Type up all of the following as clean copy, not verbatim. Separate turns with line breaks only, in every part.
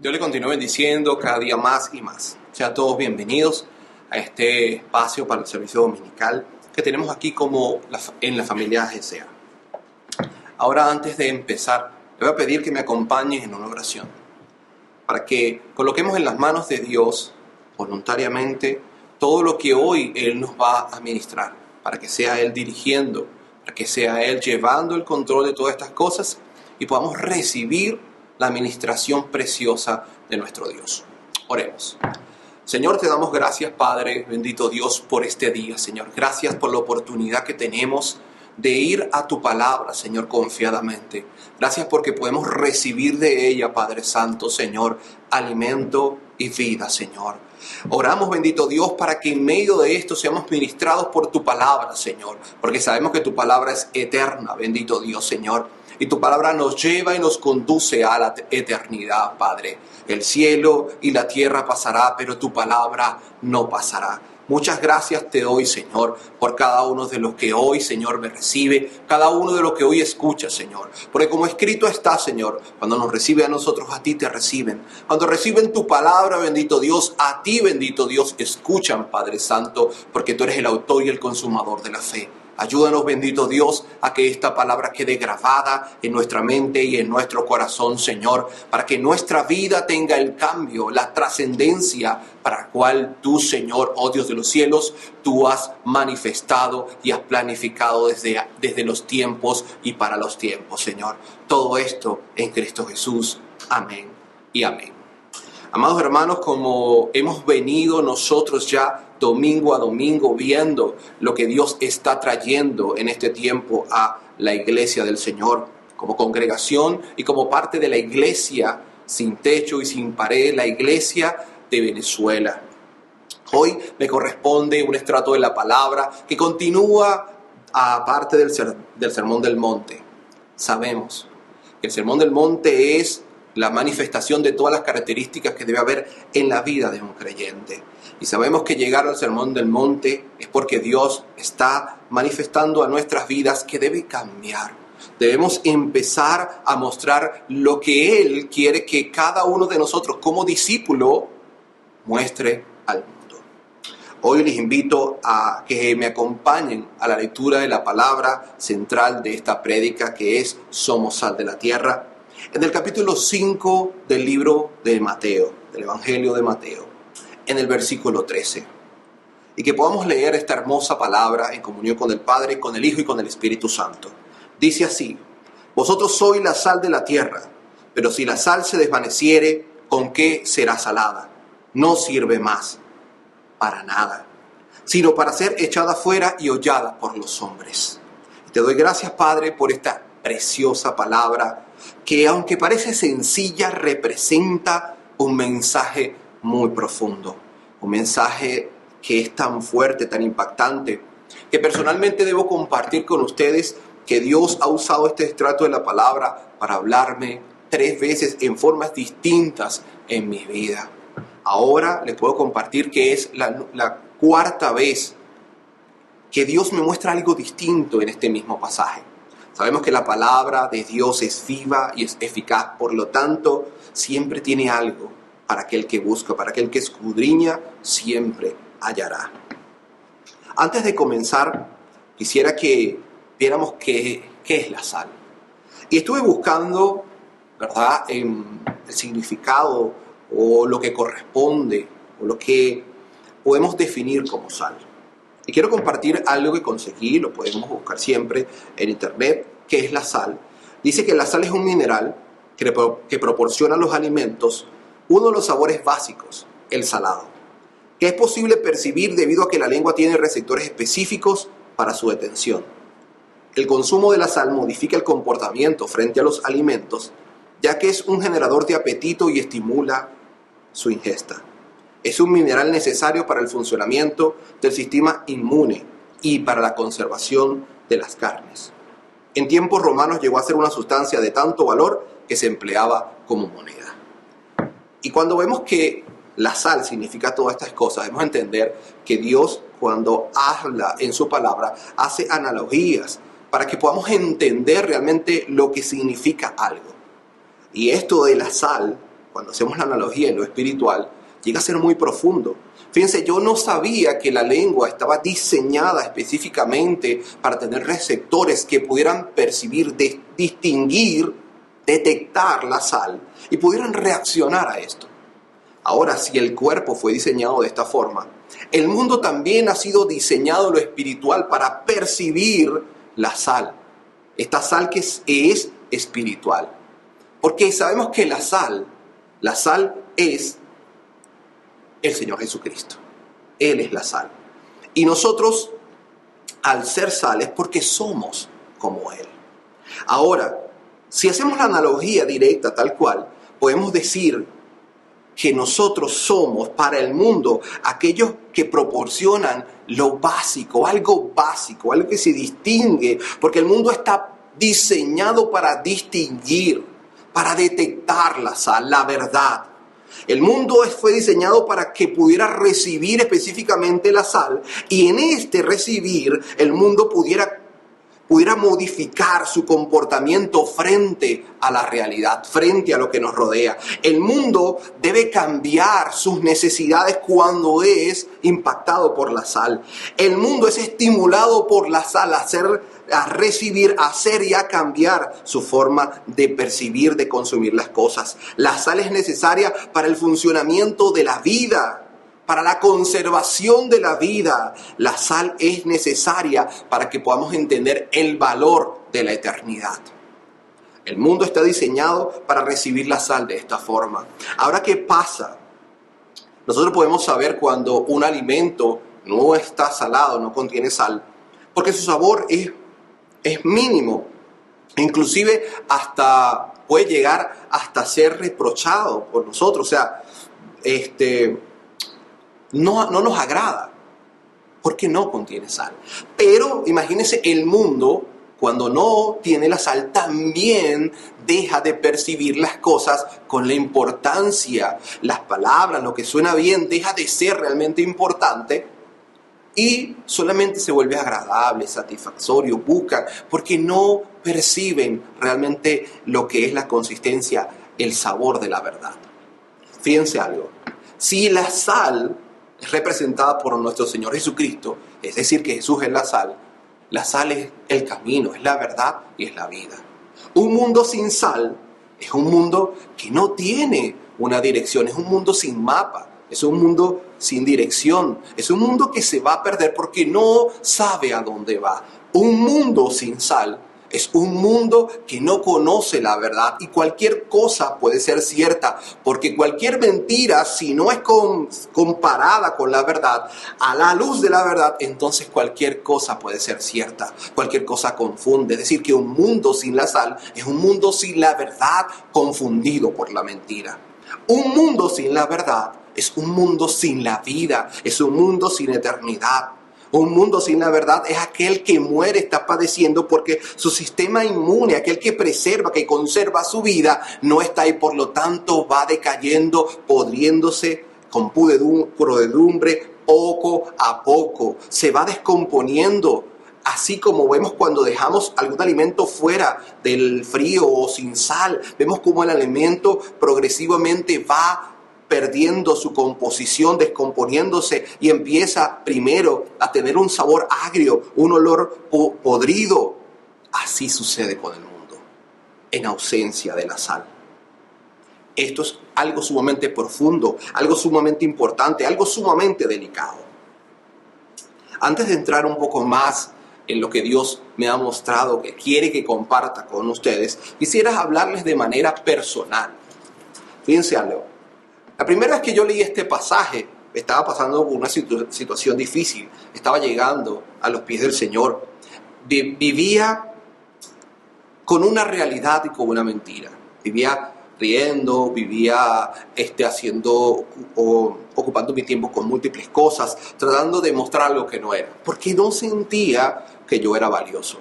Dios le continúe bendiciendo cada día más y más. Sean todos bienvenidos a este espacio para el servicio dominical que tenemos aquí en la familia GCA. Ahora, antes de empezar, le voy a pedir que me acompañen en una oración para que coloquemos en las manos de Dios voluntariamente todo lo que hoy Él nos va a ministrar, para que sea Él dirigiendo, para que sea Él llevando el control de todas estas cosas y podamos recibir la administración preciosa de nuestro Dios. Oremos. Señor, te damos gracias, Padre, bendito Dios, por este día, Señor. Gracias por la oportunidad que tenemos de ir a tu palabra, Señor, confiadamente. Gracias porque podemos recibir de ella, Padre Santo, Señor, alimento y vida, Señor. Oramos, bendito Dios, para que en medio de esto seamos ministrados por tu palabra, Señor, porque sabemos que tu palabra es eterna, bendito Dios, Señor. Y tu palabra nos lleva y nos conduce a la eternidad, Padre. El cielo y la tierra pasará, pero tu palabra no pasará. Muchas gracias te doy, Señor, por cada uno de los que hoy, Señor, me recibe, cada uno de los que hoy escucha, Señor. Porque como escrito está, Señor, cuando nos recibe a nosotros, a ti te reciben. Cuando reciben tu palabra, bendito Dios, a ti, bendito Dios, escuchan, Padre Santo, porque tú eres el autor y el consumador de la fe. Ayúdanos, bendito Dios, a que esta palabra quede grabada en nuestra mente y en nuestro corazón, Señor, para que nuestra vida tenga el cambio, la trascendencia para la cual tú, Señor, oh Dios de los cielos, tú has manifestado y has planificado desde los tiempos y para los tiempos, Señor. Todo esto en Cristo Jesús. Amén y amén. Amados hermanos, como hemos venido nosotros ya domingo a domingo viendo lo que Dios está trayendo en este tiempo a la iglesia del Señor, como congregación y como parte de la iglesia sin techo y sin pared, la iglesia de Venezuela. Hoy me corresponde un extracto de la palabra que continúa aparte del Sermón del Monte. Sabemos que el Sermón del Monte es la manifestación de todas las características que debe haber en la vida de un creyente. Y sabemos que llegar al Sermón del Monte es porque Dios está manifestando a nuestras vidas que debe cambiar. Debemos empezar a mostrar lo que Él quiere que cada uno de nosotros como discípulo muestre al mundo. Hoy les invito a que me acompañen a la lectura de la palabra central de esta prédica, que es Somos Sal de la Tierra, en el capítulo 5 del libro de Mateo, del Evangelio de Mateo, en el versículo 13. Y que podamos leer esta hermosa palabra en comunión con el Padre, con el Hijo y con el Espíritu Santo. Dice así: vosotros sois la sal de la tierra, pero si la sal se desvaneciere, ¿con qué será salada? No sirve más para nada, sino para ser echada fuera y hollada por los hombres. Te doy gracias, Padre, por esta preciosa palabra que, aunque parece sencilla, representa un mensaje muy profundo, un mensaje que es tan fuerte, tan impactante, que personalmente debo compartir con ustedes que Dios ha usado este extracto de la palabra para hablarme 3 veces en formas distintas en mi vida. Ahora les puedo compartir que es la 4ª vez que Dios me muestra algo distinto en este mismo pasaje. Sabemos que la palabra de Dios es viva y es eficaz, por lo tanto, siempre tiene algo para aquel que busca, para aquel que escudriña, siempre hallará. Antes de comenzar, quisiera que viéramos qué es la sal. Y estuve buscando, ¿verdad?, en el significado o lo que corresponde, o lo que podemos definir como sal. Y quiero compartir algo que conseguí, lo podemos buscar siempre en internet, que es la sal. Dice que la sal es un mineral que proporciona a los alimentos uno de los sabores básicos, el salado, que es posible percibir debido a que la lengua tiene receptores específicos para su detención. El consumo de la sal modifica el comportamiento frente a los alimentos, ya que es un generador de apetito y estimula su ingesta. Es un mineral necesario para el funcionamiento del sistema inmune y para la conservación de las carnes. En tiempos romanos llegó a ser una sustancia de tanto valor que se empleaba como moneda. Y cuando vemos que la sal significa todas estas cosas, debemos entender que Dios, cuando habla en su palabra, hace analogías para que podamos entender realmente lo que significa algo. Y esto de la sal cuando hacemos la analogía en lo espiritual, llega a ser muy profundo. Fíjense, yo no sabía que la lengua estaba diseñada específicamente para tener receptores que pudieran percibir, distinguir, detectar la sal y pudieran reaccionar a esto. Ahora, si el cuerpo fue diseñado de esta forma, el mundo también ha sido diseñado en lo espiritual para percibir la sal. Esta sal que es espiritual. Porque sabemos que la sal es el Señor Jesucristo. Él es la sal. Y nosotros, al ser sal, es porque somos como Él. Ahora, si hacemos la analogía directa tal cual, podemos decir que nosotros somos para el mundo aquellos que proporcionan lo básico, algo que se distingue, porque el mundo está diseñado para distinguir, para detectar la sal, la verdad. El mundo fue diseñado para que pudiera recibir específicamente la sal y en este recibir el mundo pudiera modificar su comportamiento frente a la realidad, frente a lo que nos rodea. El mundo debe cambiar sus necesidades cuando es impactado por la sal. El mundo es estimulado por la sal a recibir, a hacer y a cambiar su forma de percibir, de consumir las cosas. La sal es necesaria para el funcionamiento de la vida. Para la conservación de la vida, la sal es necesaria para que podamos entender el valor de la eternidad. El mundo está diseñado para recibir la sal de esta forma. Ahora, ¿qué pasa? Nosotros podemos saber cuando un alimento no está salado, no contiene sal, porque su sabor es mínimo. Inclusive hasta puede llegar hasta ser reprochado por nosotros. O sea, no nos agrada, porque no contiene sal. Pero imagínense, el mundo, cuando no tiene la sal, también deja de percibir las cosas con la importancia. Las palabras, lo que suena bien, deja de ser realmente importante y solamente se vuelve agradable, satisfactorio, buscan, porque no perciben realmente lo que es la consistencia, el sabor de la verdad. Fíjense algo, si la sal es representada por nuestro Señor Jesucristo, es decir, que Jesús es la sal es el camino, es la verdad y es la vida. Un mundo sin sal es un mundo que no tiene una dirección, es un mundo sin mapa, es un mundo sin dirección, es un mundo que se va a perder porque no sabe a dónde va. Un mundo sin sal es un mundo que no conoce la verdad y cualquier cosa puede ser cierta, porque cualquier mentira, si no es comparada con la verdad, a la luz de la verdad, entonces cualquier cosa puede ser cierta, cualquier cosa confunde. Es decir, que un mundo sin la sal es un mundo sin la verdad, confundido por la mentira. Un mundo sin la verdad es un mundo sin la vida, es un mundo sin eternidad. Un mundo sin la verdad es aquel que muere, está padeciendo porque su sistema inmune, aquel que preserva, que conserva su vida, no está ahí. Por lo tanto, va decayendo, podriéndose con podredumbre poco a poco. Se va descomponiendo. Así como vemos cuando dejamos algún alimento fuera del frío o sin sal, vemos como el alimento progresivamente va perdiendo su composición, descomponiéndose y empieza primero a tener un sabor agrio, un olor podrido. Así sucede con el mundo, en ausencia de la sal. Esto es algo sumamente profundo, algo sumamente importante, algo sumamente delicado. Antes de entrar un poco más en lo que Dios me ha mostrado, que quiere que comparta con ustedes, quisiera hablarles de manera personal. Fíjense algo. La primera vez que yo leí este pasaje, estaba pasando por una situación difícil. Estaba llegando a los pies del Señor. Vivía con una realidad y con una mentira. Vivía riendo, vivía ocupando mi tiempo con múltiples cosas, tratando de mostrar lo que no era. Porque no sentía que yo era valioso.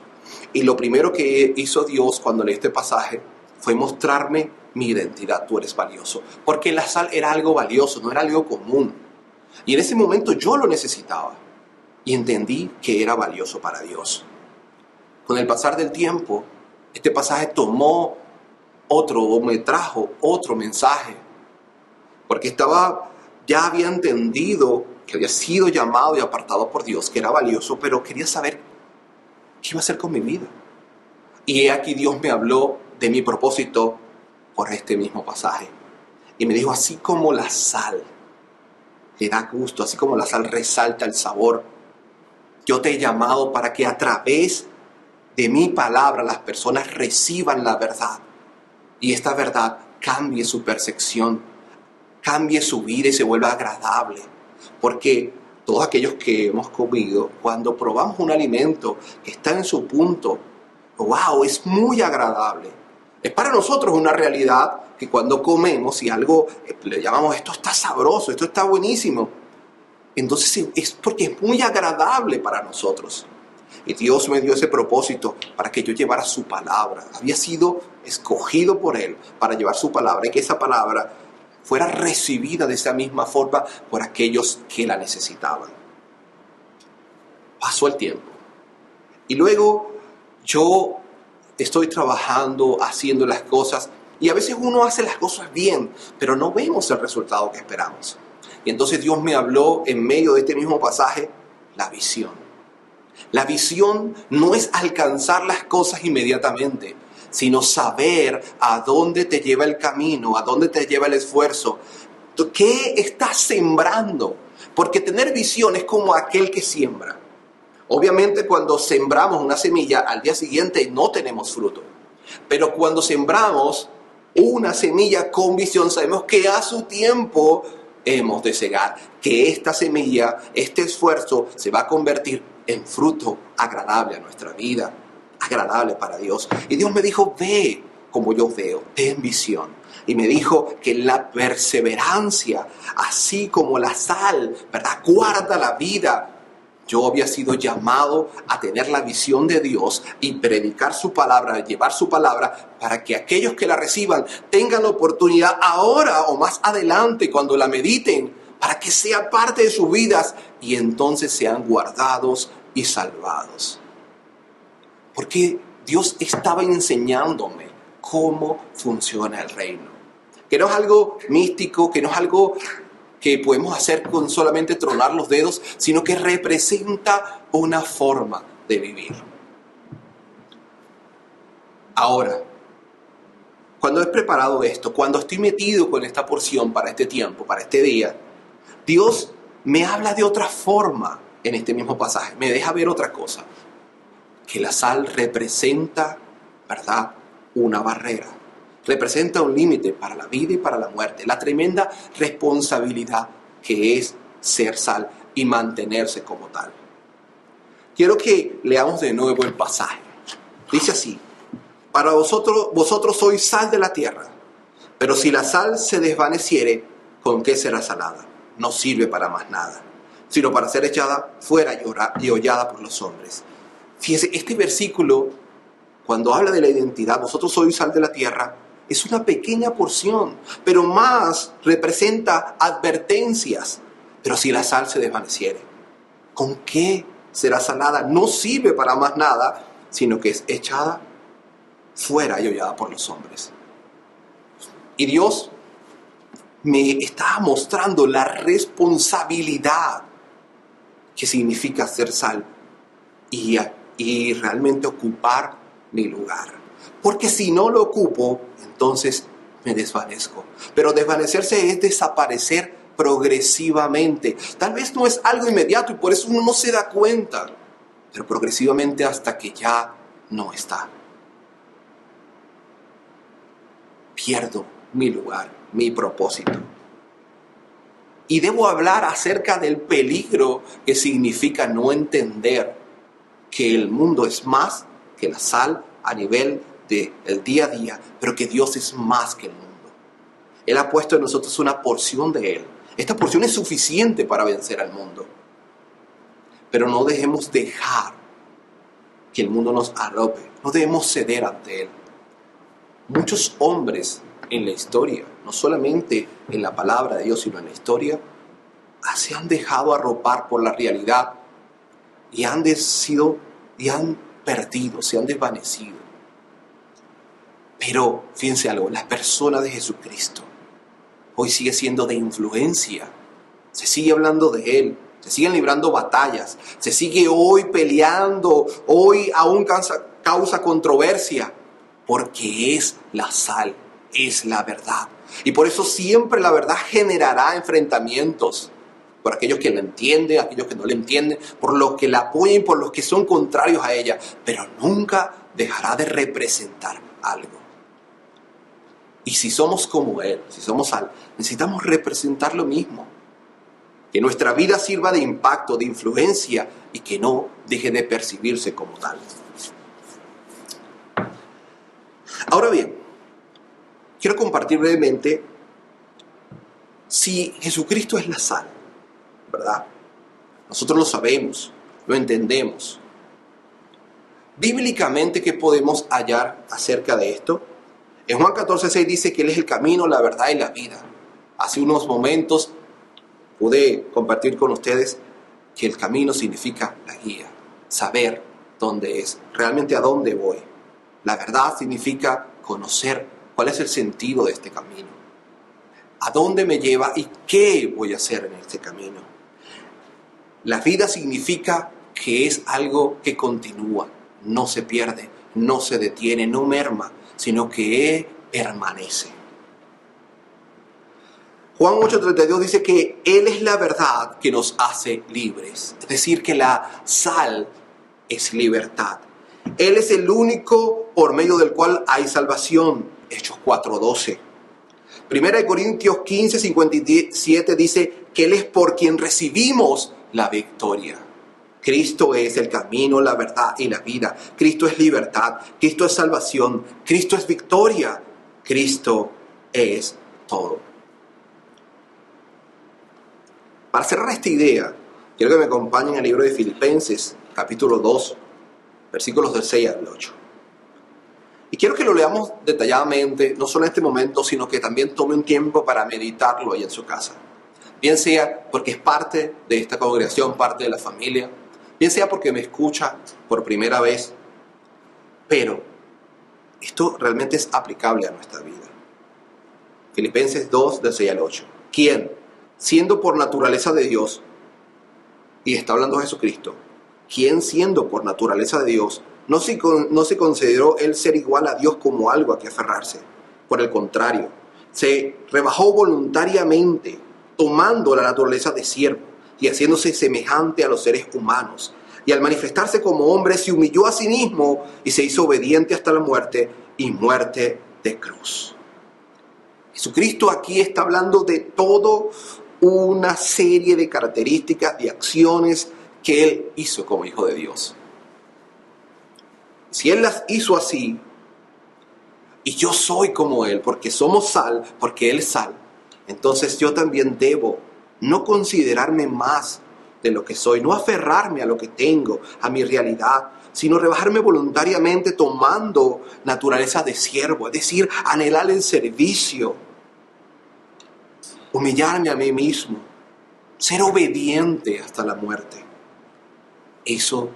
Y lo primero que hizo Dios cuando leí este pasaje fue mostrarme mi identidad. Tú eres valioso. Porque la sal era algo valioso, no era algo común. Y en ese momento yo lo necesitaba. Y entendí que era valioso para Dios. Con el pasar del tiempo, este pasaje me trajo otro mensaje. porque ya había entendido que había sido llamado y apartado por Dios, que era valioso, pero quería saber qué iba a hacer con mi vida. Y aquí Dios me habló de mi propósito por este mismo pasaje. Y me dijo, así como la sal le da gusto, así como la sal resalta el sabor, yo te he llamado para que a través de mi palabra las personas reciban la verdad. Y esta verdad cambie su percepción, cambie su vida y se vuelva agradable. Porque todos aquellos que hemos comido, cuando probamos un alimento que está en su punto, wow, es muy agradable. Es para nosotros una realidad que cuando comemos y algo le llamamos, esto está sabroso, esto está buenísimo, entonces es porque es muy agradable para nosotros. Y Dios me dio ese propósito para que yo llevara su palabra. Había sido escogido por Él para llevar su palabra y que esa palabra fuera recibida de esa misma forma por aquellos que la necesitaban. Pasó el tiempo. Y luego yo estoy trabajando, haciendo las cosas, y a veces uno hace las cosas bien, pero no vemos el resultado que esperamos. Y entonces Dios me habló en medio de este mismo pasaje, la visión. La visión no es alcanzar las cosas inmediatamente, sino saber a dónde te lleva el camino, a dónde te lleva el esfuerzo. ¿Qué estás sembrando? Porque tener visión es como aquel que siembra. Obviamente cuando sembramos una semilla, al día siguiente no tenemos fruto. Pero cuando sembramos una semilla con visión, sabemos que a su tiempo hemos de cegar. Que esta semilla, este esfuerzo, se va a convertir en fruto agradable a nuestra vida, agradable para Dios. Y Dios me dijo, ve como yo veo, ten visión. Y me dijo que la perseverancia, así como la sal, ¿verdad?, guarda la vida. Yo había sido llamado a tener la visión de Dios y predicar su palabra, llevar su palabra para que aquellos que la reciban tengan la oportunidad ahora o más adelante cuando la mediten, para que sea parte de sus vidas y entonces sean guardados y salvados. Porque Dios estaba enseñándome cómo funciona el reino. Que no es algo místico, que no es algo que podemos hacer con solamente tronar los dedos, sino que representa una forma de vivir. Ahora, cuando he preparado esto, cuando estoy metido con esta porción para este tiempo, para este día, Dios me habla de otra forma en este mismo pasaje, me deja ver otra cosa, que la sal representa, ¿verdad?, una barrera. Representa un límite para la vida y para la muerte. La tremenda responsabilidad que es ser sal y mantenerse como tal. Quiero que leamos de nuevo el pasaje. Dice así: para vosotros sois sal de la tierra, pero si la sal se desvaneciere, ¿con qué será salada? No sirve para más nada, sino para ser echada fuera y hollada por los hombres. Fíjense, este versículo, cuando habla de la identidad, vosotros sois sal de la tierra, es una pequeña porción, pero más representa advertencias. Pero si la sal se desvaneciere, ¿con qué será salada? No sirve para más nada, sino que es echada fuera y hollada por los hombres. Y Dios me estaba mostrando la responsabilidad que significa ser sal y realmente ocupar mi lugar. Porque si no lo ocupo, entonces me desvanezco. Pero desvanecerse es desaparecer progresivamente. Tal vez no es algo inmediato y por eso uno no se da cuenta, pero progresivamente hasta que ya no está. Pierdo mi lugar, mi propósito. Y debo hablar acerca del peligro que significa no entender que el mundo es más que la sal a nivel del día a día, pero que Dios es más que el mundo. Él ha puesto en nosotros una porción de Él. Esta porción es suficiente para vencer al mundo. Pero no dejemos dejar que el mundo nos arrope. No debemos ceder ante Él. Muchos hombres en la historia, no solamente en la palabra de Dios, sino en la historia, se han dejado arropar por la realidad y han perdido, se han desvanecido. Pero fíjense algo, la persona de Jesucristo hoy sigue siendo de influencia. Se sigue hablando de Él, se siguen librando batallas, se sigue hoy peleando, hoy aún causa controversia, porque es la sal, es la verdad. Y por eso siempre la verdad generará enfrentamientos, por aquellos que la entienden, aquellos que no la entienden, por los que la apoyan, por los que son contrarios a ella, pero nunca dejará de representar algo. Y si somos como Él, si somos sal, necesitamos representar lo mismo. Que nuestra vida sirva de impacto, de influencia y que no deje de percibirse como tal. Ahora bien, quiero compartir brevemente si Jesucristo es la sal, ¿verdad? Nosotros lo sabemos, lo entendemos. Bíblicamente, ¿qué podemos hallar acerca de esto? En Juan 14:6 dice que Él es el camino, la verdad y la vida. Hace unos momentos pude compartir con ustedes que el camino significa la guía, saber dónde es, realmente a dónde voy. La verdad significa conocer cuál es el sentido de este camino, a dónde me lleva y qué voy a hacer en este camino. La vida significa que es algo que continúa, no se pierde, no se detiene, no merma, sino que permanece. Juan 8:32 dice que Él es la verdad que nos hace libres. Es decir, que la sal es libertad. Él es el único por medio del cual hay salvación. Hechos 4:12. 1 Corintios 15:57 dice que Él es por quien recibimos la victoria. Cristo es el camino, la verdad y la vida. Cristo es libertad. Cristo es salvación. Cristo es victoria. Cristo es todo. Para cerrar esta idea, quiero que me acompañen al libro de Filipenses, capítulo 2, versículos del 6 al 8. Y quiero que lo leamos detalladamente, no solo en este momento, sino que también tome un tiempo para meditarlo ahí en su casa. Bien sea porque es parte de esta congregación, parte de la familia, bien sea porque me escucha por primera vez, pero esto realmente es aplicable a nuestra vida. Filipenses 2, del 6 al 8. ¿Quién, siendo por naturaleza de Dios, y está hablando Jesucristo, quien siendo por naturaleza de Dios, no se consideró el ser igual a Dios como algo a que aferrarse? Por el contrario, se rebajó voluntariamente, tomando la naturaleza de siervo y haciéndose semejante a los seres humanos. Y al manifestarse como hombre, se humilló a sí mismo y se hizo obediente hasta la muerte y muerte de cruz. Jesucristo aquí está hablando de toda una serie de características, de acciones que Él hizo como Hijo de Dios. Si Él las hizo así, y yo soy como Él, porque somos sal, porque Él es sal, entonces yo también debo no considerarme más de lo que soy, no aferrarme a lo que tengo, a mi realidad, sino rebajarme voluntariamente tomando naturaleza de siervo, es decir, anhelar el servicio, humillarme a mí mismo, ser obediente hasta la muerte. Eso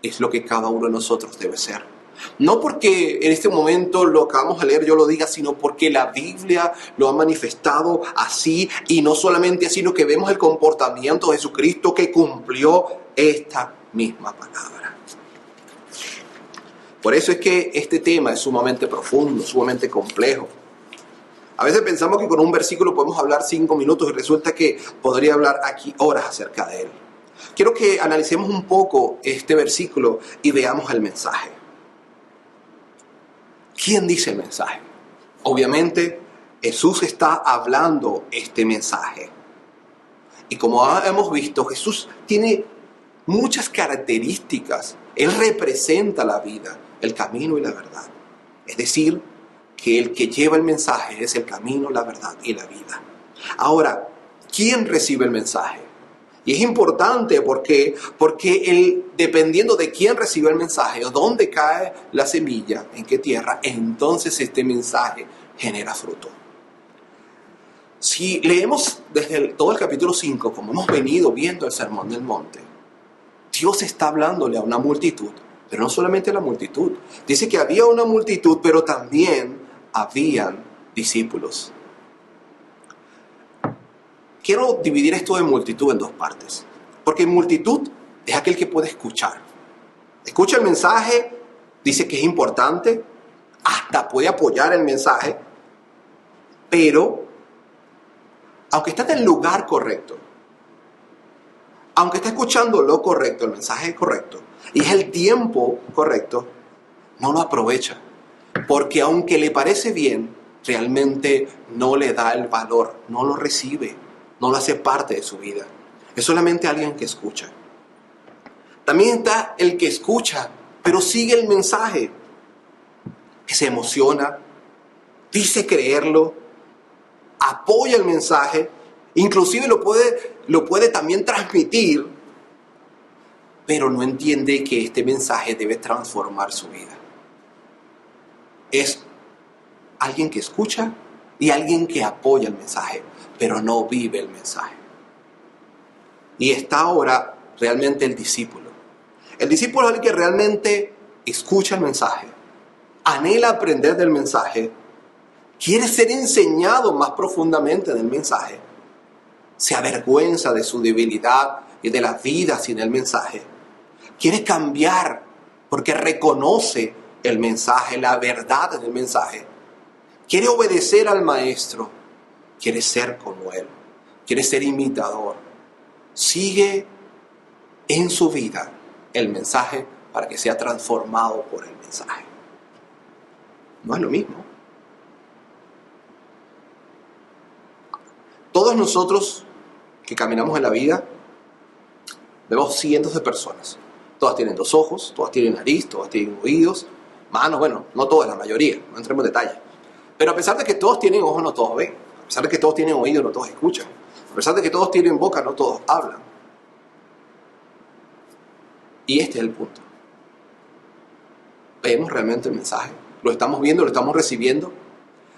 es lo que cada uno de nosotros debe ser. No porque en este momento lo que vamos a leer yo lo diga, sino porque la Biblia lo ha manifestado así, y no solamente así, sino que vemos el comportamiento de Jesucristo que cumplió esta misma palabra. Por eso es que este tema es sumamente profundo, sumamente complejo. A veces pensamos que con un versículo podemos hablar 5 minutos y resulta que podría hablar aquí horas acerca de él. Quiero que analicemos un poco este versículo y veamos el mensaje. ¿Quién dice el mensaje? Obviamente, Jesús está hablando este mensaje. Y como hemos visto, Jesús tiene muchas características. Él representa la vida, el camino y la verdad. Es decir, que el que lleva el mensaje es el camino, la verdad y la vida. Ahora, ¿quién recibe el mensaje? Y es importante porque dependiendo de quién recibe el mensaje o dónde cae la semilla, en qué tierra, entonces este mensaje genera fruto. Si leemos desde todo el capítulo 5, como hemos venido viendo el Sermón del Monte, Dios está hablándole a una multitud, pero no solamente a la multitud. Dice que había una multitud, pero también habían discípulos. quiero dividir esto de multitud en dos partes. Porque multitud es aquel que puede escuchar. Escucha el mensaje, dice que es importante, hasta puede apoyar el mensaje, pero aunque está en el lugar correcto, aunque está escuchando lo correcto, el mensaje correcto, y es el tiempo correcto, no lo aprovecha. Porque aunque le parece bien, realmente no le da el valor, no lo recibe, no lo hace parte de su vida. Es solamente alguien que escucha. También está el que escucha, pero sigue el mensaje, que se emociona, dice creerlo, apoya el mensaje, inclusive lo puede también transmitir, pero no entiende que este mensaje debe transformar su vida. Es alguien que escucha y alguien que apoya el mensaje, pero no vive el mensaje. Y está ahora realmente el discípulo. El discípulo es alguien que realmente escucha el mensaje, anhela aprender del mensaje, quiere ser enseñado más profundamente del mensaje, se avergüenza de su debilidad y de la vida sin el mensaje, quiere cambiar porque reconoce el mensaje, la verdad del mensaje, quiere obedecer al maestro, quiere ser como él, quiere ser imitador, sigue en su vida el mensaje para que sea transformado por el mensaje. No es lo mismo. Todos nosotros que caminamos en la vida vemos cientos de personas. Todas tienen 2 ojos, todas tienen nariz, todas tienen oídos, manos, bueno, no todas, la mayoría, no entremos en detalle. Pero a pesar de que todos tienen ojos, no todos ven. A pesar de que todos tienen oídos, no todos escuchan. A pesar de que todos tienen boca, no todos hablan. Y este es el punto. ¿Vemos realmente el mensaje? ¿Lo estamos viendo? ¿Lo estamos recibiendo?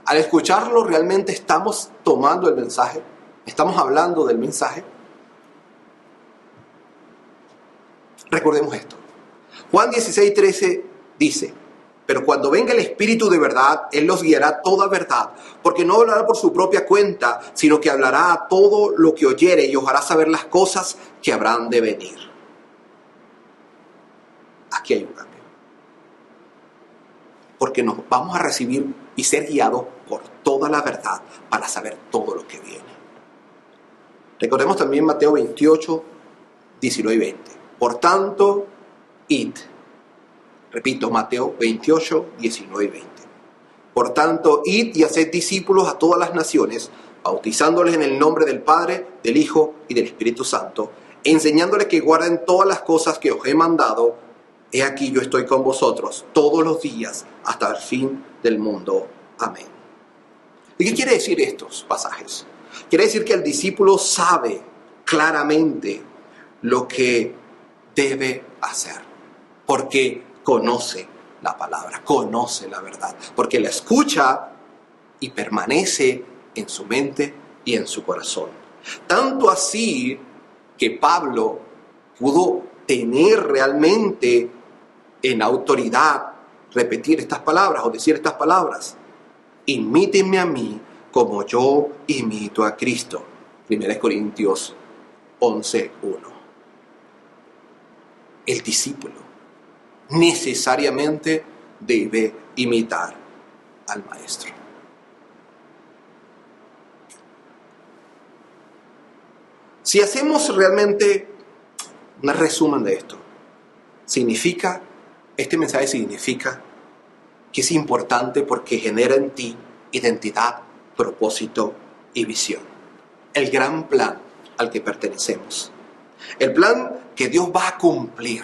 Al escucharlo, ¿realmente estamos tomando el mensaje? ¿Estamos hablando del mensaje? Recordemos esto. Juan 16:13 dice: pero cuando venga el Espíritu de verdad, Él los guiará a toda verdad, porque no hablará por su propia cuenta, sino que hablará a todo lo que oyere y os hará saber las cosas que habrán de venir. Aquí hay un cambio. Porque nos vamos a recibir y ser guiados por toda la verdad para saber todo lo que viene. Recordemos también Mateo 28, 19 y 20. Por tanto, id. Repito, Mateo 28, 19 y 20. Por tanto, id y haced discípulos a todas las naciones, bautizándoles en el nombre del Padre, del Hijo y del Espíritu Santo, enseñándoles que guarden todas las cosas que os he mandado. He aquí yo estoy con vosotros todos los días hasta el fin del mundo. Amén. ¿Y qué quiere decir estos pasajes? Quiere decir que el discípulo sabe claramente lo que debe hacer, porque conoce la palabra, conoce la verdad, porque la escucha y permanece en su mente y en su corazón. Tanto así que Pablo pudo tener realmente en autoridad repetir estas palabras o decir estas palabras: imítenme a mí como yo imito a Cristo. 1 Corintios 11:1. El discípulo necesariamente debe imitar al maestro. Si hacemos realmente un resumen de esto, este mensaje significa que es importante porque genera en ti identidad, propósito y visión. El gran plan al que pertenecemos. El plan que Dios va a cumplir.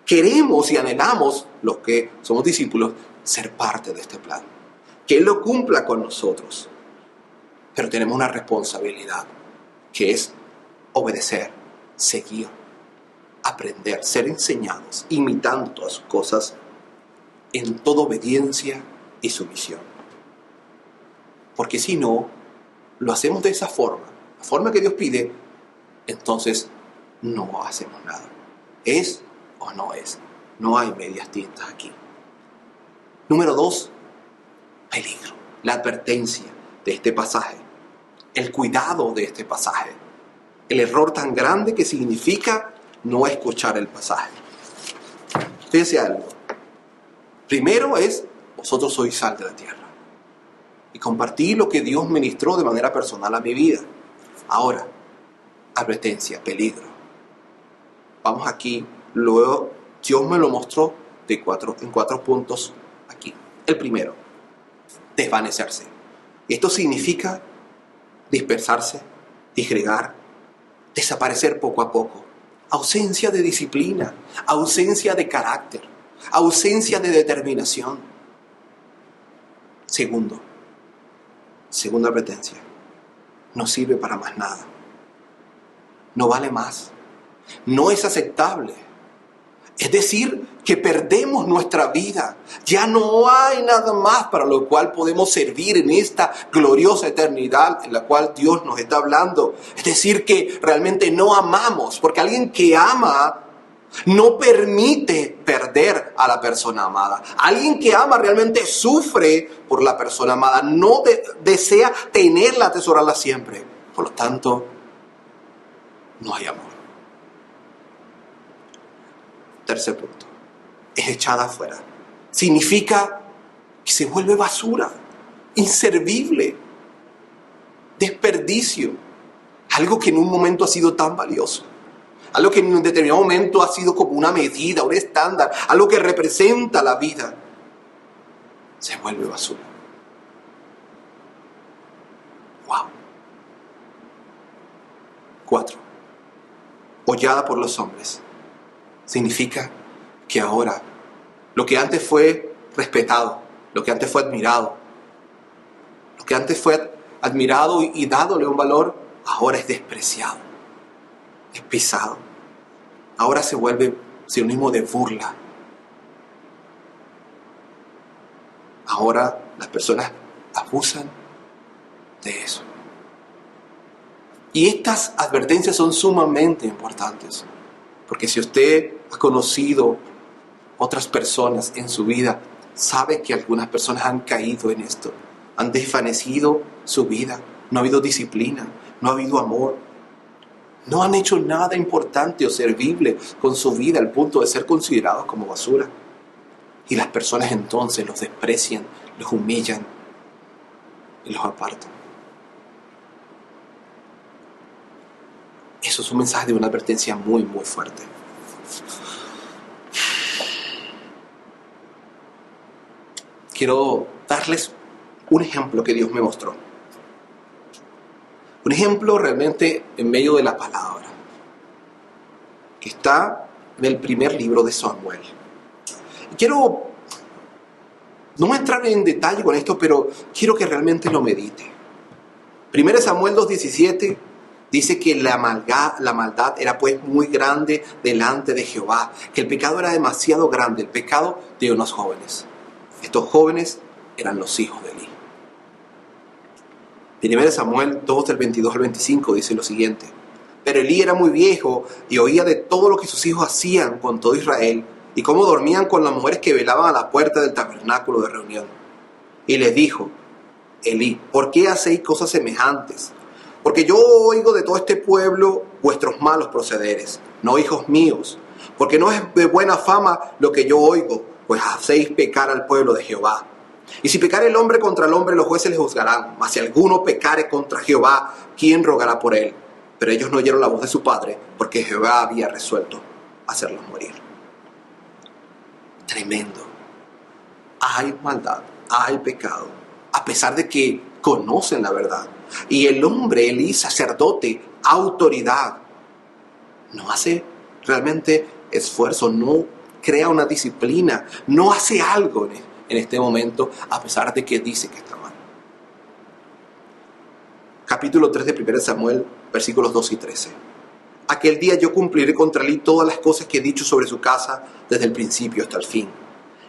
Queremos y anhelamos, los que somos discípulos, ser parte de este plan. Que Él lo cumpla con nosotros. Pero tenemos una responsabilidad, que es obedecer, seguir, aprender, ser enseñados, imitando todas sus cosas, en toda obediencia y sumisión. Porque si no, lo hacemos de esa forma, la forma que Dios pide, entonces no hacemos nada. ¿Es o no es? No hay medias tintas aquí. Número 2, peligro. La advertencia de este pasaje el cuidado de este pasaje, el error tan grande que significa no escuchar el pasaje. Fíjense algo. Primero es, vosotros sois sal de la tierra. Y compartí lo que Dios ministró de manera personal a mi vida. Ahora, advertencia, peligro. Vamos aquí, luego Dios me lo mostró en cuatro puntos aquí. El primero, desvanecerse. Esto significa dispersarse, disgregar, desaparecer poco a poco. Ausencia de disciplina, ausencia de carácter, ausencia de determinación. Segunda advertencia, no sirve para más nada. No vale más. No es aceptable. Es decir, que perdemos nuestra vida. Ya no hay nada más para lo cual podemos servir en esta gloriosa eternidad en la cual Dios nos está hablando. Es decir, que realmente no amamos, porque alguien que ama no permite perder a la persona amada. Alguien que ama realmente sufre por la persona amada. No desea tenerla, atesorarla siempre. Por lo tanto, no hay amor. Tercer punto. Es echada afuera. Significa que se vuelve basura, inservible, desperdicio. Algo que en un momento ha sido tan valioso. Algo que en un determinado momento ha sido como una medida, un estándar, algo que representa la vida, se vuelve basura. ¡Wow! 4. Hollada por los hombres. Significa que ahora lo que antes fue respetado, lo que antes fue admirado, lo que antes fue admirado y dádole un valor, ahora es despreciado, es pisado. Ahora se vuelve sinónimo de burla. Ahora las personas abusan de eso. Y estas advertencias son sumamente importantes. Porque si usted ha conocido otras personas en su vida, sabe que algunas personas han caído en esto. Han desvanecido su vida. No ha habido disciplina, no ha habido amor. No han hecho nada importante o servible con su vida al punto de ser considerados como basura. Y las personas entonces los desprecian, los humillan y los apartan. Eso es un mensaje de una advertencia muy, muy fuerte. Quiero darles un ejemplo que Dios me mostró. Un ejemplo realmente en medio de la palabra, que está en el primer libro de Samuel. Quiero no entrar en detalle con esto, pero quiero que realmente lo medite. 1 Samuel 2:17 dice que la maldad era pues muy grande delante de Jehová, que el pecado era demasiado grande, el pecado de unos jóvenes. Estos jóvenes eran los hijos de Elí. 1 Samuel 2, del 22 al 25 dice lo siguiente: pero Elí era muy viejo y oía de todo lo que sus hijos hacían con todo Israel y cómo dormían con las mujeres que velaban a la puerta del tabernáculo de reunión. Y les dijo: Elí, ¿por qué hacéis cosas semejantes? Porque yo oigo de todo este pueblo vuestros malos procederes, no hijos míos, porque no es de buena fama lo que yo oigo, pues hacéis pecar al pueblo de Jehová. Y si pecare el hombre contra el hombre, los jueces le juzgarán. Mas si alguno pecare contra Jehová, ¿quién rogará por él? Pero ellos no oyeron la voz de su padre, porque Jehová había resuelto hacerlos morir. Tremendo. Hay maldad, hay pecado, a pesar de que conocen la verdad. Y el hombre, Elí, sacerdote, autoridad, no hace realmente esfuerzo, no crea una disciplina, no hace algo en este momento, a pesar de que dice que está mal. Capítulo 3 de 1 Samuel, versículos 2 y 13. Aquel día yo cumpliré contra Elí todas las cosas que he dicho sobre su casa desde el principio hasta el fin.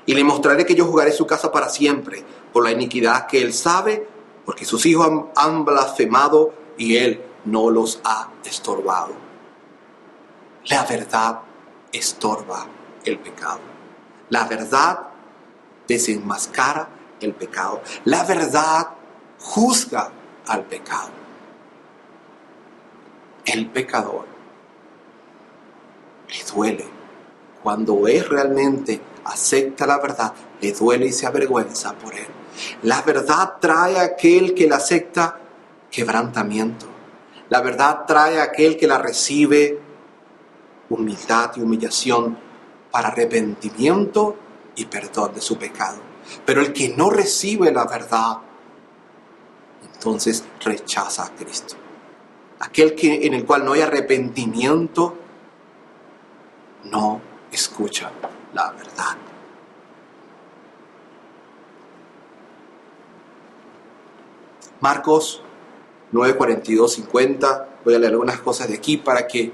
Y le mostraré que yo jugaré su casa para siempre por la iniquidad que él sabe, porque sus hijos han blasfemado y él no los ha estorbado. La verdad estorba el pecado. La verdad desenmascara el pecado. La verdad juzga al pecado. el pecador le duele. Cuando él realmente acepta la verdad, le duele y se avergüenza por él. La verdad trae a aquel que la acepta quebrantamiento. La verdad trae a aquel que la recibe humildad y humillación para arrepentimiento y perdón de su pecado. Pero el que no recibe la verdad, entonces rechaza a Cristo. Aquel en el cual no hay arrepentimiento, no escucha la verdad. Marcos 9:42-50. Voy a leer algunas cosas de aquí para que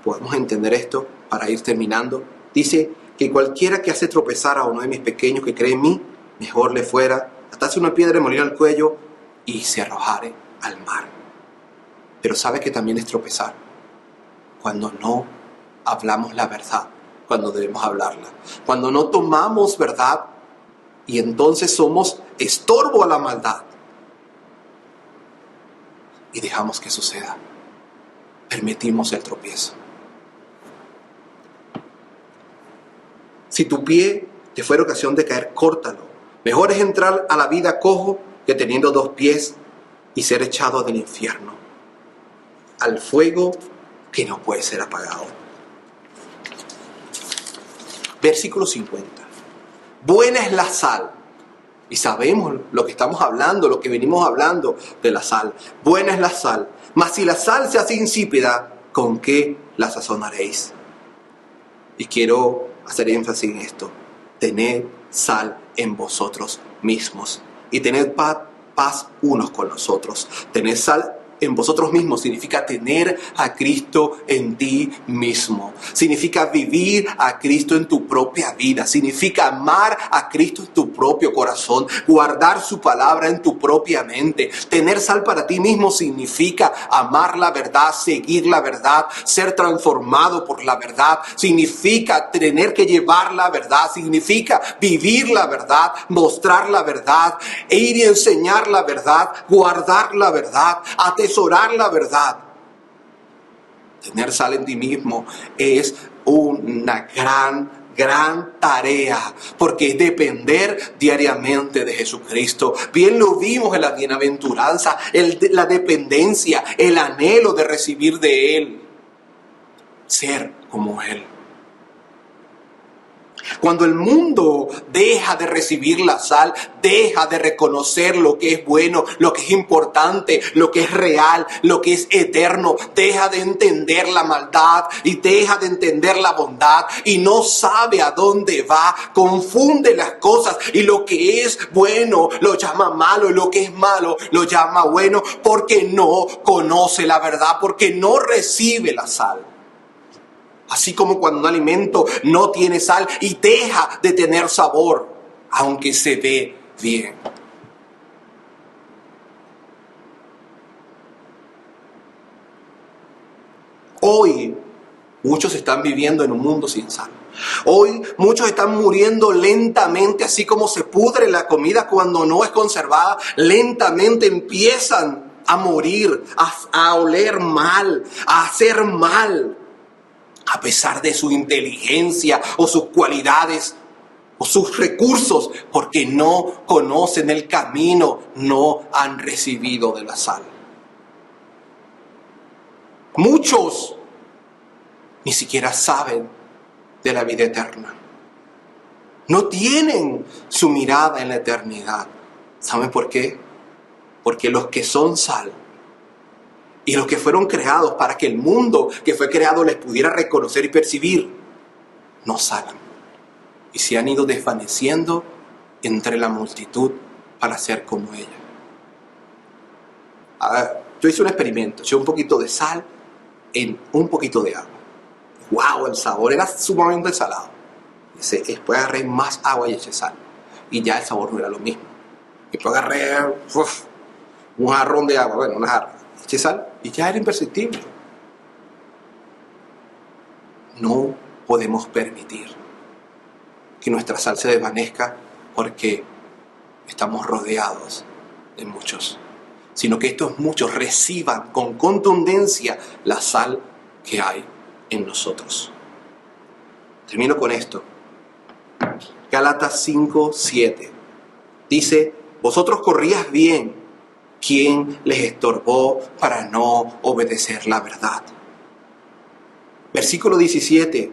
podamos entender esto, para ir terminando. Dice que cualquiera que hace tropezar a uno de mis pequeños que cree en mí, mejor le fuera atarse una piedra y morir al cuello y se arrojare al mar. Pero sabe que también es tropezar cuando no hablamos la verdad, cuando debemos hablarla. Cuando no tomamos verdad y entonces somos estorbo a la maldad. Y dejamos que suceda. Permitimos el tropiezo. Si tu pie te fuera ocasión de caer, córtalo. Mejor es entrar a la vida cojo que teniendo 2 pies y ser echado del infierno, al fuego que no puede ser apagado. Versículo 50. Buena es la sal. Y sabemos lo que estamos hablando, lo que venimos hablando de la sal. Buena es la sal. Mas si la sal se hace insípida, ¿con qué la sazonaréis? Y quiero hacer énfasis en esto. Tened sal en vosotros mismos. Y tened paz unos con los otros. Tened sal en vosotros mismos significa tener a Cristo en ti mismo. Significa vivir a Cristo en tu propia vida. Significa amar a Cristo en tu propio corazón. Guardar su palabra en tu propia mente. Tener sal para ti mismo significa amar la verdad, seguir la verdad, ser transformado por la verdad. Significa tener que llevar la verdad. Significa vivir la verdad, mostrar la verdad, e ir y enseñar la verdad, guardar la verdad, atesorar la verdad. Tener sal en ti mismo es una gran tarea, porque es depender diariamente de Jesucristo. Bien lo vimos en la bienaventuranza, la dependencia, el anhelo de recibir de Él, ser como Él. Cuando el mundo deja de recibir la sal, deja de reconocer lo que es bueno, lo que es importante, lo que es real, lo que es eterno, deja de entender la maldad y deja de entender la bondad y no sabe a dónde va, confunde las cosas y lo que es bueno lo llama malo y lo que es malo lo llama bueno porque no conoce la verdad, porque no recibe la sal. Así como cuando un alimento no tiene sal y deja de tener sabor, aunque se ve bien. Hoy muchos están viviendo en un mundo sin sal. Hoy muchos están muriendo lentamente, así como se pudre la comida cuando no es conservada. Lentamente empiezan a morir, a oler mal, a hacer mal. A pesar de su inteligencia o sus cualidades o sus recursos, porque no conocen el camino, no han recibido de la sal. Muchos ni siquiera saben de la vida eterna. No tienen su mirada en la eternidad. ¿Saben por qué? Porque los que son sal y los que fueron creados para que el mundo que fue creado les pudiera reconocer y percibir, no salen. Y se han ido desvaneciendo entre la multitud para ser como ella. Yo hice un experimento, eché un poquito de sal en un poquito de agua. ¡Wow! El sabor era sumamente salado. Después agarré más agua y eché sal. Y ya el sabor no era lo mismo. Después agarré un jarrón de agua, una jarra. Eché sal y ya era imperceptible. No podemos permitir que nuestra sal se desvanezca porque estamos rodeados de muchos. sino que estos muchos reciban con contundencia la sal que hay en nosotros. Termino con esto. Gálatas 5:7 dice: vosotros corrías bien. ¿Quién les estorbó para no obedecer la verdad? Versículo 17.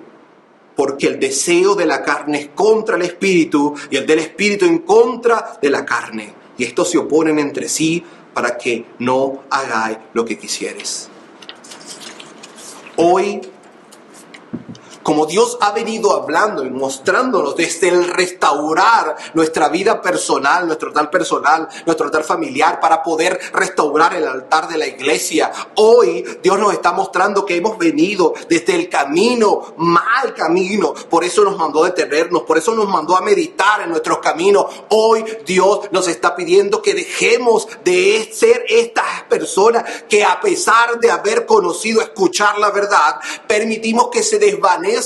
Porque el deseo de la carne es contra el espíritu y el del espíritu en contra de la carne. Y estos se oponen entre sí para que no hagáis lo que quisieres. Hoy, como Dios ha venido hablando y mostrándonos desde el restaurar nuestra vida personal, nuestro altar familiar, para poder restaurar el altar de la iglesia, hoy Dios nos está mostrando que hemos venido desde el camino, mal camino. Por eso nos mandó a detenernos, por eso nos mandó a meditar en nuestros caminos. Hoy Dios nos está pidiendo que dejemos de ser estas personas que, a pesar de haber conocido, escuchar la verdad, permitimos que se desvanezca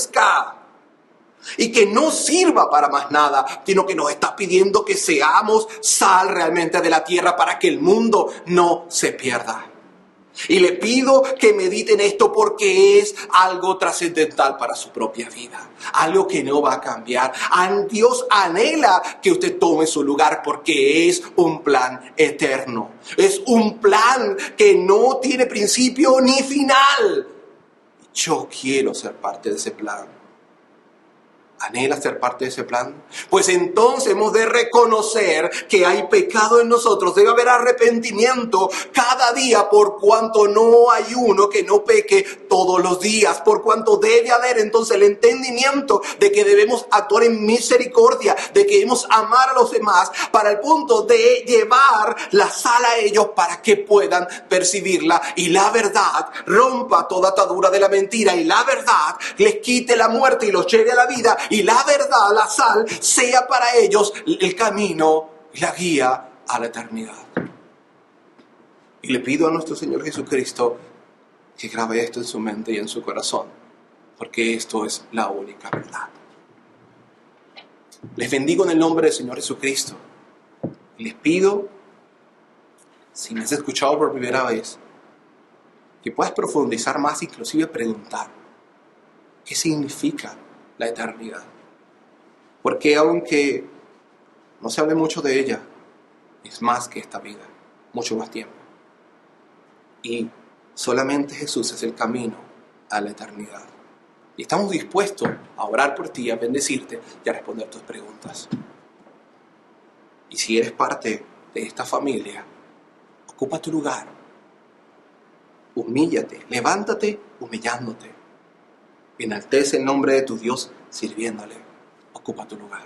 y que no sirva para más nada, sino que nos está pidiendo que seamos sal realmente de la tierra para que el mundo no se pierda. Y le pido que mediten esto porque es algo trascendental para su propia vida, algo que no va a cambiar. Dios anhela que usted tome su lugar porque es un plan eterno, es un plan que no tiene principio ni final. Yo quiero ser parte de ese plan. ¿Anhela ser parte de ese plan? Pues entonces hemos de reconocer que hay pecado en nosotros. Debe haber arrepentimiento cada día, por cuanto no hay uno que no peque todos los días. Por cuanto debe haber entonces el entendimiento de que debemos actuar en misericordia, de que debemos amar a los demás, para el punto de llevar la sal a ellos para que puedan percibirla. Y la verdad rompa toda atadura de la mentira. Y la verdad les quite la muerte y los lleve a la vida. Y la verdad, la sal, sea para ellos el camino y la guía a la eternidad. Y le pido a nuestro Señor Jesucristo que grabe esto en su mente y en su corazón, porque esto es la única verdad. Les bendigo en el nombre del Señor Jesucristo. Y les pido, si me has escuchado por primera vez, que puedas profundizar más, inclusive preguntar, ¿qué significa la eternidad? Porque aunque no se hable mucho de ella, es más que esta vida, mucho más tiempo. Y solamente Jesús es el camino a la eternidad. Y estamos dispuestos a orar por ti, a bendecirte y a responder tus preguntas. Y si eres parte de esta familia, ocupa tu lugar. Humíllate, levántate humillándote. Enaltece el nombre de tu Dios sirviéndole. Ocupa tu lugar.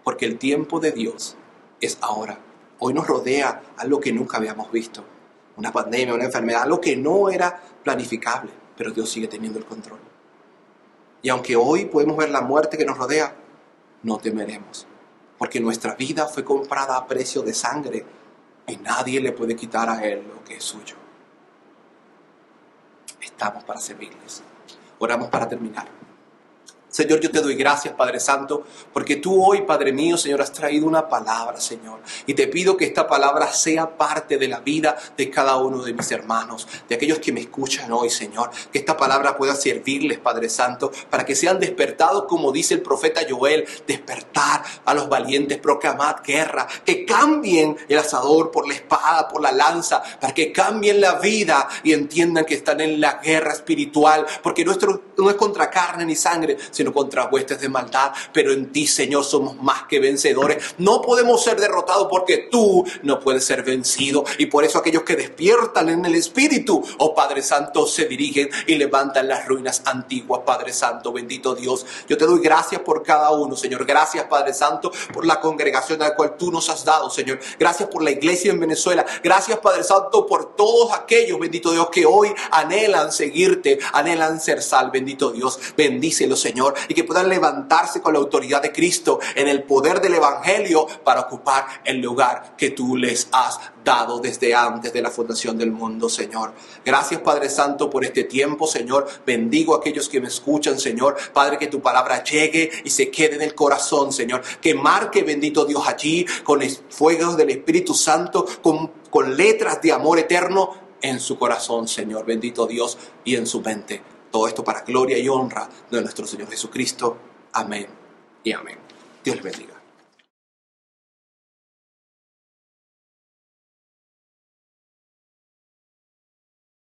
Porque el tiempo de Dios es ahora. Hoy nos rodea algo que nunca habíamos visto. Una pandemia, una enfermedad, algo que no era planificable. Pero Dios sigue teniendo el control. Y aunque hoy podemos ver la muerte que nos rodea, no temeremos. Porque nuestra vida fue comprada a precio de sangre. Y nadie le puede quitar a Él lo que es suyo. Estamos para servirles. Oramos para terminar. Señor, yo te doy gracias, Padre Santo, porque tú hoy, Padre mío, Señor, has traído una palabra, Señor. Y te pido que esta palabra sea parte de la vida de cada uno de mis hermanos, de aquellos que me escuchan hoy, Señor. Que esta palabra pueda servirles, Padre Santo, para que sean despertados, como dice el profeta Joel, despertar a los valientes, proclamad guerra, que cambien el asador por la espada, por la lanza, para que cambien la vida y entiendan que están en la guerra espiritual, porque no es contra carne ni sangre, sino contra huestes de maldad. Pero en ti, Señor, somos más que vencedores. No podemos ser derrotados porque tú no puedes ser vencido. Y por eso aquellos que despiertan en el Espíritu, oh Padre Santo, se dirigen y levantan las ruinas antiguas. Padre Santo, bendito Dios, yo te doy gracias por cada uno, Señor. Gracias, Padre Santo, por la congregación a la cual tú nos has dado, Señor. Gracias por la iglesia en Venezuela. Gracias, Padre Santo, por todos aquellos, bendito Dios, que hoy anhelan seguirte, anhelan ser sal. Bendito Dios, bendícelo, Señor. Señor, y que puedan levantarse con la autoridad de Cristo en el poder del Evangelio para ocupar el lugar que tú les has dado desde antes de la fundación del mundo, Señor. Gracias, Padre Santo, por este tiempo, Señor. Bendigo a aquellos que me escuchan, Señor. Padre, que tu palabra llegue y se quede en el corazón, Señor. Que marque, bendito Dios, allí con el fuego del Espíritu Santo, con letras de amor eterno en su corazón, Señor. Bendito Dios, y en su mente. Todo esto para gloria y honra de nuestro Señor Jesucristo. Amén y amén. Dios les bendiga.